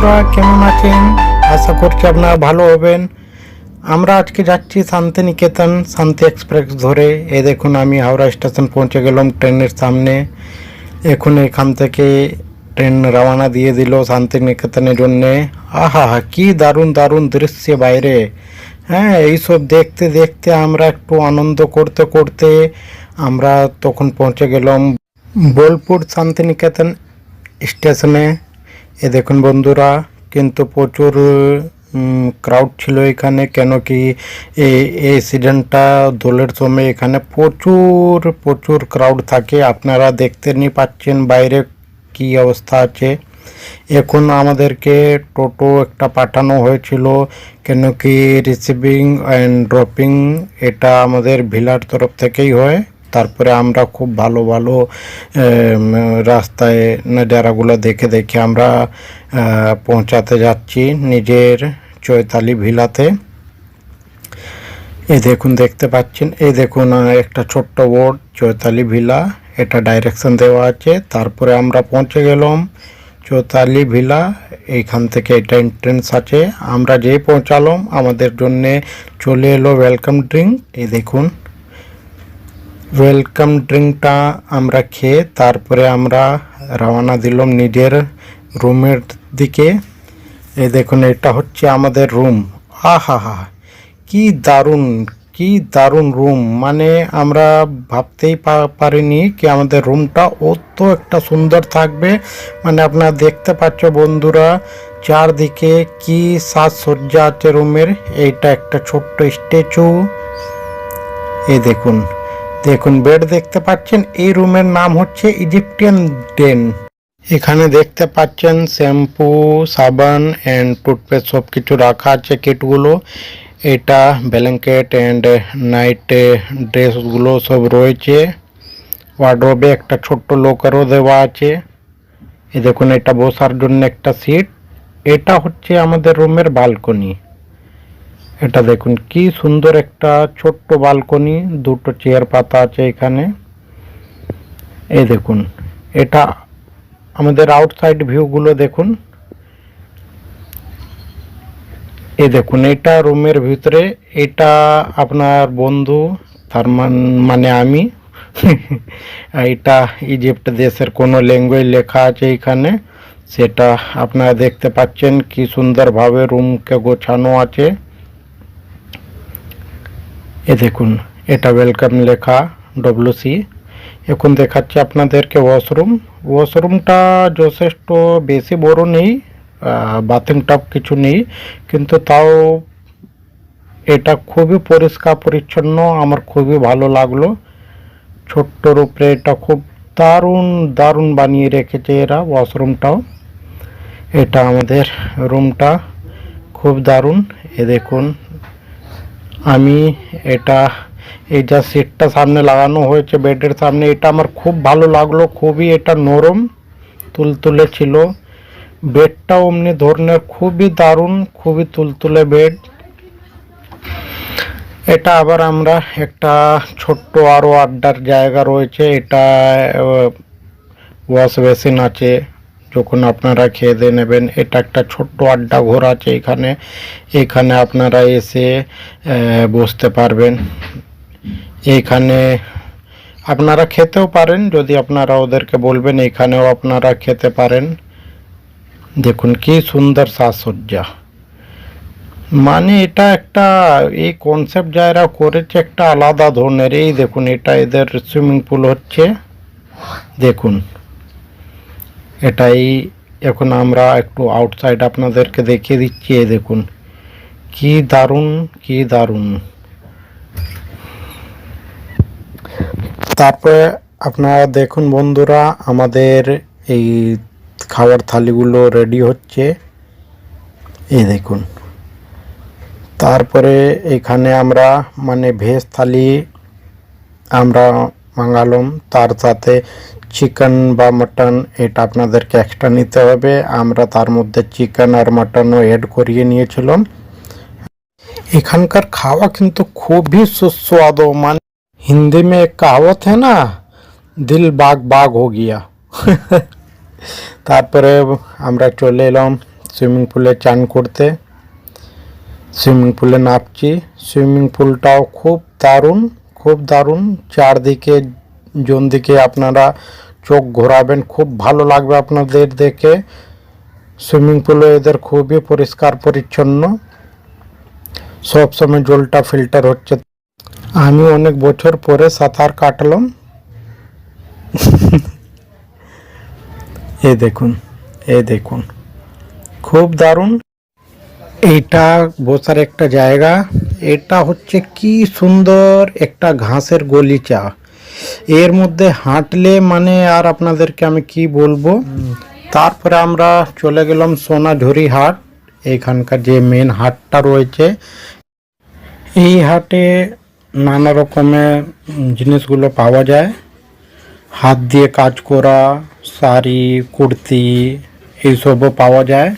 বন্ধুরা, কেমন আছেন? আশা করছি আপনারা ভালো হবেন। আমরা আজকে যাচ্ছি শান্তিনিকেতন, শান্তি এক্সপ্রেস ধরে। এই দেখুন, আমি হাওড়া স্টেশন পৌঁছে গেলাম ট্রেনের সামনে। এখন এখান থেকে ট্রেন রওনা দিয়ে দিল শান্তিনিকেতনের জন্যে। আহা হা, কি দারুণ দারুণ দৃশ্য বাইরে। হ্যাঁ, এইসব দেখতে দেখতে আমরা একটু আনন্দ করতে করতে আমরা তখন পৌঁছে গেলাম বোলপুর শান্তিনিকেতন স্টেশনে। এ দেখুন বন্ধুরা, কিন্তু প্রচুর ক্রাউড ছিল এখানে, কেন কি এই সিজনটা দোলের সময় এখানে প্রচুর প্রচুর ক্রাউড থাকে। আপনারা দেখতে নি পাচ্ছেন বাইরে কি অবস্থা আছে। এখন আমাদেরকে টোটো একটা পাঠানো হয়েছিল, কেন কি রিসিভিং অ্যান্ড ড্রপিং এটা আমাদের ভিলার তরফ থেকেই হয়। তারপরে আমরা খুব ভালো ভালো রাস্তায় নাজারাগুলো দেখে দেখে আমরা পৌঁছাতে যাচ্ছি নিজের চৈতালি ভিলাতে। এই দেখুন, দেখতে পাচ্ছেন, এই দেখুন একটা ছোট্ট বোর্ড চৈতালি ভিলা, এটা ডাইরেকশন দেওয়া আছে। তারপরে আমরা পৌঁছে গেলাম চৈতালি ভিলা। এইখান থেকে এটা এন্ট্রেন্স আছে। আমরা যেই পৌঁছালাম আমাদের জন্যে চলে এলো ওয়েলকাম ড্রিঙ্ক। এই দেখুন, ওয়েলকাম ড্রিঙ্কটা আমরা খেয়ে তারপরে আমরা রওনা দিলাম নিজের রুমের দিকে। এই দেখুন, এটা হচ্ছে আমাদের রুম। আহা হা, কি দারুণ কি দারুণ রুম! মানে আমরা ভাবতেই পারিনি কি আমাদের রুমটা অত একটা সুন্দর থাকবে। মানে আপনারা দেখতে পাচ্ছ বন্ধুরা, চারদিকে কি সাজসজ্জা আছে রুমের। এইটা একটা ছোট্ট স্ট্যাচু। এই দেখুন দেখুন, বেড দেখতে পাচ্ছেন। এই রুমের নাম হচ্ছে ইজিপ্টিয়ান ডেন। এখানে দেখতে পাচ্ছেন শ্যাম্পু, সাবান অ্যান্ড টুথপেস্ট সব কিছু রাখা আছে কিটগুলো। এটা ব্ল্যাঙ্কেট অ্যান্ড নাইট ড্রেসগুলো সব রয়েছে। ওয়ার্ডরোবে একটা ছোট্ট লকারও দেওয়া আছে। এই দেখুন, এটা বসার জন্য একটা সিট। এটা হচ্ছে আমাদের রুমের বালকনি। এটা দেখুন কি সুন্দর একটা ছোট্ট বালকনি, দুটো চেয়ার পাতা আছে এখানে। এই দেখুন, এটা আমাদের আউটসাইড ভিউগুলো দেখুন। এই দেখুন, এটা রুমের ভিতরে। এটা আপনার বন্ধু, তার মানে আমি। এটা ইজিপ্ট দেশের কোনো ল্যাঙ্গুয়েজ লেখা আছে এখানে, সেটা আপনারা দেখতে পাচ্ছেন। কি সুন্দরভাবে রুমকে গোছানো আছে। এ দেখুন, এটা ওয়েলকাম লেখা WC। এখন দেখাচ্ছি আপনাদেরকে ওয়াশরুম। ওয়াশরুমটা যথেষ্ট বেশি বড় নেই, বাথিং টাপ কিছু নেই, কিন্তু তাও এটা খুবই পরিষ্কার পরিচ্ছন্ন। আমার খুবই ভালো লাগলো। ছোট্টর উপরে এটা খুব দারুণ দারুণ বানিয়ে রেখেছে এরা ওয়াশরুমটাও। এটা আমাদের রুমটা খুব দারুণ। এ দেখুন, আমি এটা এই যা সিটটা সামনে লাগানো হয়েছে বেডের সামনে, এটা আমার খুব ভালো লাগলো। খুবই এটা নরম তুলতুলে ছিল। বেডটাও অমনি ধরনের খুবই দারুণ, খুবই তুলতুলে বেড। এটা আবার আমরা একটা ছোট্ট আরও আড্ডার জায়গা রয়েছে। এটা ওয়াশ বেসিন আছে, যখন আপনারা খেয়ে দিয়ে নেবেন। এটা একটা ছোট্ট আড্ডা ঘর আছে এখানে। এখানে আপনারা এসে বসতে পারবেন। এইখানে আপনারা খেতেও পারেন, যদি আপনারা ওদেরকে বলবেন এখানেও আপনারা খেতে পারেন। দেখুন কি সুন্দর সাজসজ্জা। মানে এটা একটা এই কনসেপ্ট যারা করেছে একটা আলাদা ধরনের। এই দেখুন, এটা এদের সুইমিং পুল হচ্ছে। দেখুন, এটাই। এখন আমরা একটু আউটসাইড আপনাদেরকে দেখিয়ে দিচ্ছি। এই দেখুন কি দারুণ কি দারুণ। তারপরে আপনারা দেখুন বন্ধুরা, আমাদের এই খাবার থালিগুলো রেডি হচ্ছে। এই দেখুন, তারপরে এখানে আমরা মানে ভেজ থালি আমরা মাঙ্গালাম, তার সাথে চিকেন বা মাটন এটা আপনাদেরকে এক্সট্রা নিতে হবে। আমরা তার মধ্যে চিকেন আর মাটনও অ্যাড করিয়ে নিয়েছিলাম। এখানকার খাওয়া কিন্তু খুবই সুস্বাদু। মানে हिंदी में एक कहावत है ना, दिल बाग बाग हो गया। তারপরে আমরা চলে এলাম সুইমিং পুলে চান করতে। সুইমিং পুলে নামছি। সুইমিং পুলটাও খুব দারুণ। চারদিকে দিকে আপনারা চোখ ঘোরাবেন, খুব ভালো লাগবে আপনাদের দেখে। সুইমিং পুলে এদের খুবই পরিষ্কার পরিচ্ছন্ন, সবসময় জলটা ফিল্টার হচ্ছে। আমি অনেক বছর পরে সাঁতার কাটলাম। এই দেখুন খুব দারুণ। এইটা বসার একটা জায়গা। এটা হচ্ছে কি সুন্দর একটা ঘাসের গলিচা। এর মধ্যে হাঁটলে মানে আর আপনাদেরকে আমি কি বলবো। তারপরে আমরা চলে গেলাম সোনাঝুরি হাট। এখানকার যে মেন হাটটা রয়েছে, এই হাটে নানা রকমের জিনিসগুলো পাওয়া যায়। হাত দিয়ে কাজ করা শাড়ি, কুর্তি এইসবও পাওয়া যায়।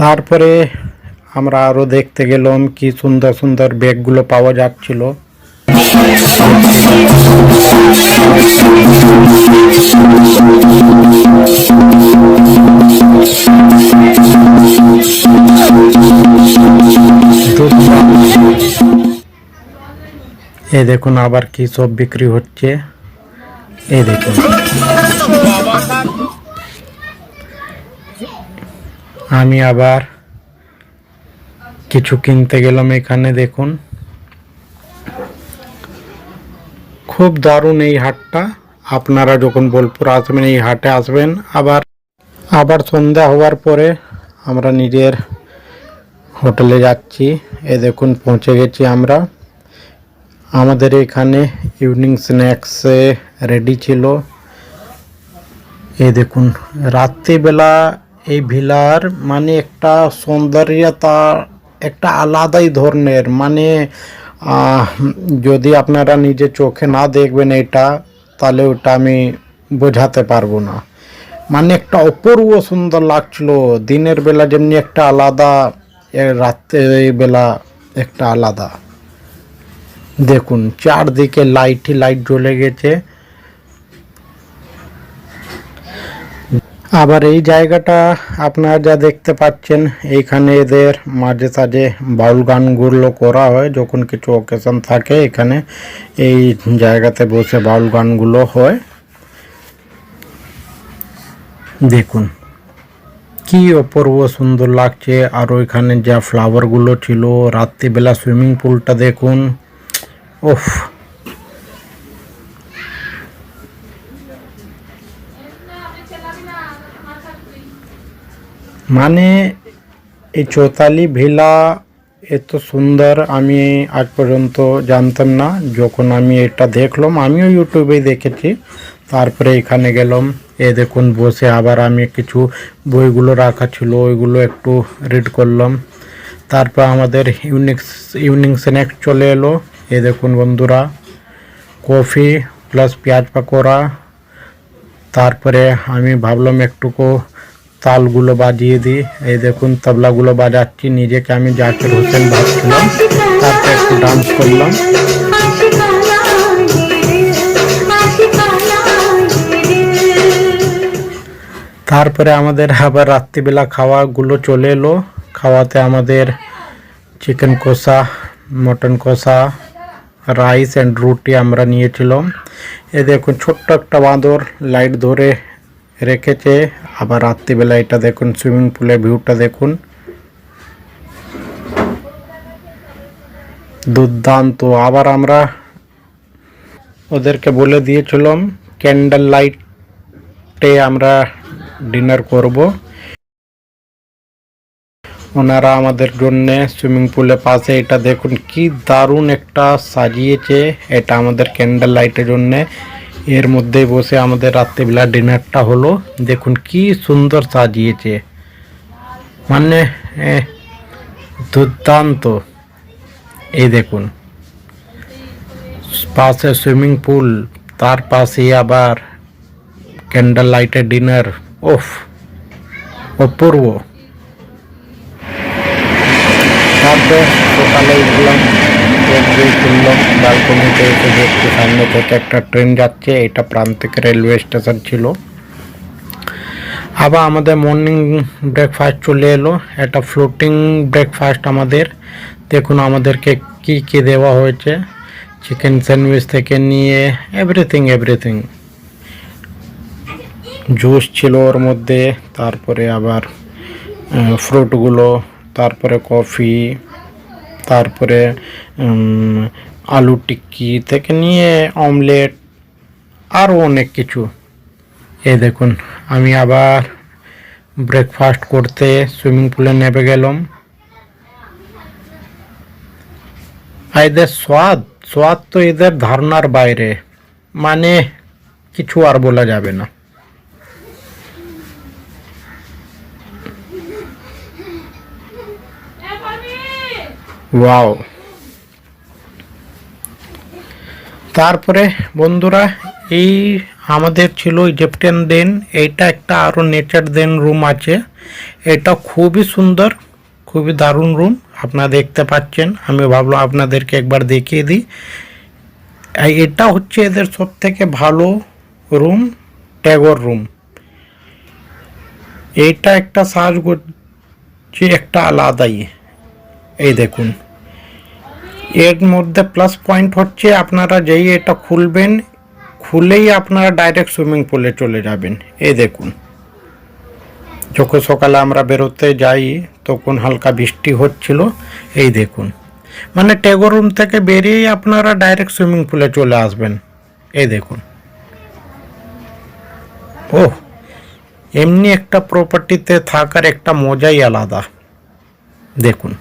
তারপরে আমরা আরো দেখতে গেলাম কি সুন্দর সুন্দর ব্যাগগুলো পাওয়া যাচ্ছিল। এই দেখুন আবার কি সব বিক্রি হচ্ছে। এই দেখুন আমি আবার কিছু কিনতে গেলাম এখানে। দেখুন খুব দারুণ এই হাটটা। আপনারা যখন বোলপুর আসবেন এই হাটে আসবেন। আবার সন্ধ্যা হওয়ার পরে আমরা নিজের হোটেলে যাচ্ছি। এ দেখুন পৌঁছে গেছি আমরা। আমাদের এখানে ইভিনিং স্ন্যাক্সে রেডি ছিল। এই দেখুন রাত্রিবেলা এই ভিলার মানে একটা সৌন্দর্যতা একটা আলাদাই ধরনের। মানে যদি আপনারা নিজে চোখে না দেখবেন এটা, তাহলে ওটা আমি বোঝাতে পারবো না। মানে একটা অপূর্ব সুন্দর লাগছিল। দিনের বেলা যেমনি একটা আলাদা, রাত্রের বেলা একটা আলাদা। দেখুন চারদিকে লাইট জ্বলে গেছে। আবার এই জায়গাটা আপনারা যা দেখতে পাচ্ছেন, এইখানে এদের মাঝে সাঝে বাউল গানগুলো করা হয়। যখন কিছু অকেশন থাকে এখানে এই জায়গাতে বসে বাউল গানগুলো হয়। দেখুন কি অপূর্ব সুন্দর লাগছে। আর ওইখানে যা ফ্লাওয়ারগুলো ছিল, রাত্রিবেলা সুইমিং পুলটা দেখুন। ওফ, মানে এই চৌতালি ভিলা এত সুন্দর আমি আজ পর্যন্ত জানতাম না। যখন আমি এটা দেখলাম, আমিও ইউটিউবে দেখেছি। তারপরে এখানে গেলাম। এ দেখুন বসে আবার আমি কিছু বইগুলো রাখা ছিল ওইগুলো একটু রিড করলাম। তারপর আমাদের ইভিনিং স্ন্যাক্স চলে এলো। এ দেখুন বন্ধুরা, কফি প্লাস পেঁয়াজ পাকোড়া। তারপরে আমি ভাবলাম একটুকু তালগুলো বাজিয়ে দিই। এই দেখুন তবলাগুলো বাজাচ্ছি, নিজেকে আমি জাকির হোসেন ভাবছিলাম। তারপরে একটু ডান্স করলাম। তারপরে আমাদের আবার রাত্রিবেলা খাওয়াগুলো চলে এলো। খাওয়াতে আমাদের চিকেন কষা, মটন কষা, রাইস অ্যান্ড রুটি আমরা নিয়েছিলাম। এ দেখুন ছোট্ট একটা বাঁদর লাইট ধরে রেখেছে। আবার রাত্রিবেলা এটা দেখুন সুইমিং পুলের ভিউটা দেখুন, দুর্দান্ত। আবার আমরা ওদেরকে বলে দিয়েছিলাম ক্যান্ডেল লাইটে আমরা ডিনার করব। ওনারা আমাদের জন্য সুইমিং পুলের পাশে এটা দেখুন কি দারুণ একটা সাজিয়েছে। এটা আমাদের ক্যান্ডেল লাইটের জন্য। এর মধ্যে বসে আমাদের রাত্রিবেলা ডিনারটা হলো। দেখুন কি সুন্দর সাজিয়েছে, মানে দুর্দান্ত। এই দেখুন পাশে সুইমিং পুল, তার পাশে আবার ক্যান্ডেল লাইটের ডিনার। ওফ, অপূর্ব। তারপর সকালে উঠলাম, খুললাম, ব্যালকনিতে এসে দেখছি সামনে থেকে একটা ট্রেন যাচ্ছে। এটা প্রান্তিক রেলওয়ে স্টেশন ছিল। আবার আমাদের মর্নিং ব্রেকফাস্ট চলে এলো। এটা ফ্লোটিং ব্রেকফাস্ট আমাদের। দেখুন আমাদেরকে কি কি দেওয়া হয়েছে, চিকেন স্যান্ডউইচ থেকে নিয়ে এভরিথিং। জুস ছিল ওর মধ্যে, তারপরে আবার ফ্রুটগুলো, তারপরে কফি, তারপরে আলু টিক্কি থেকে নিয়ে অমলেট, আরও অনেক কিছু। এই দেখুন আমি আবার ব্রেকফাস্ট করতে সুইমিং পুলে নেমে গেলাম। এদের স্বাদ তো এদের ধারণার বাইরে, মানে কিছু আর বলা যাবে না। ওয়াও। তারপরে বন্ধুরা, এই আমাদের ছিল ইজিপ্টিয়ান দেন। এইটা একটা আরও নেচার দেন রুম আছে। এটা খুবই সুন্দর, খুবই দারুণ রুম। আপনারা দেখতে পাচ্ছেন, আমি ভাবলাম আপনাদেরকে একবার দেখিয়ে দিই। এটা হচ্ছে এদের সব থেকে ভালো রুম, ট্যাগর রুম। এইটা একটা সাজগোজে একটা আলাদাই। এই দেখুন, এর মধ্যে প্লাস পয়েন্ট হচ্ছে আপনারা যেই এটা খুলবেন, খুলেই আপনারা ডাইরেক্ট সুইমিং পুলে চলে যাবেন। এই দেখুন, যখন সকালে আমরা বেরোতে যাই তখন হালকা বৃষ্টি হচ্ছিল। এই দেখুন, মানে ট্যাগর রুম থেকে বেরিয়েই আপনারা ডাইরেক্ট সুইমিং পুলে চলে আসবেন। এই দেখুন, ওহ, এমনি একটা প্রপার্টিতে থাকার একটা মজাই আলাদা। দেখুন,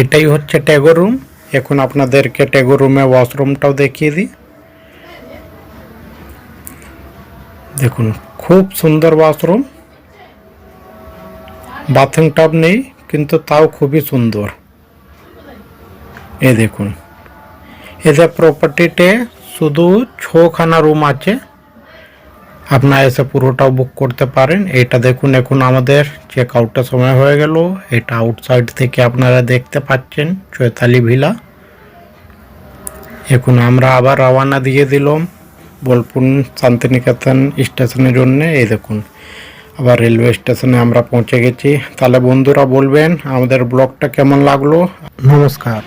এটাই হচ্ছে ট্যাগর রুম। এখন আপনাদেরকে ট্যাগর রুমে ওয়াশরুমটাও দেখিয়ে দিই। দেখুন, খুব সুন্দর ওয়াশরুম। বাথিং টাব নেই, কিন্তু তাও খুবই সুন্দর। এই দেখুন, এদের প্রপার্টিতে শুধু 6খানা রুম আছে। আপনারা এসে পুরোটাও বুক করতে পারেন। এটা দেখুন, এখন আমাদের চেক আউটের সময় হয়ে গেল। এটা আউটসাইড থেকে আপনারা দেখতে পাচ্ছেন চৈতালি ভিলা। এখন আমরা আবার রওনা দিয়ে দিলাম বোলপুর শান্তিনিকেতন স্টেশনের জন্য। এই দেখুন, আবার রেলওয়ে স্টেশনে আমরা পৌঁছে গেছি। তাহলে বন্ধুরা বলবেন আমাদের ব্লগটা কেমন লাগলো। নমস্কার।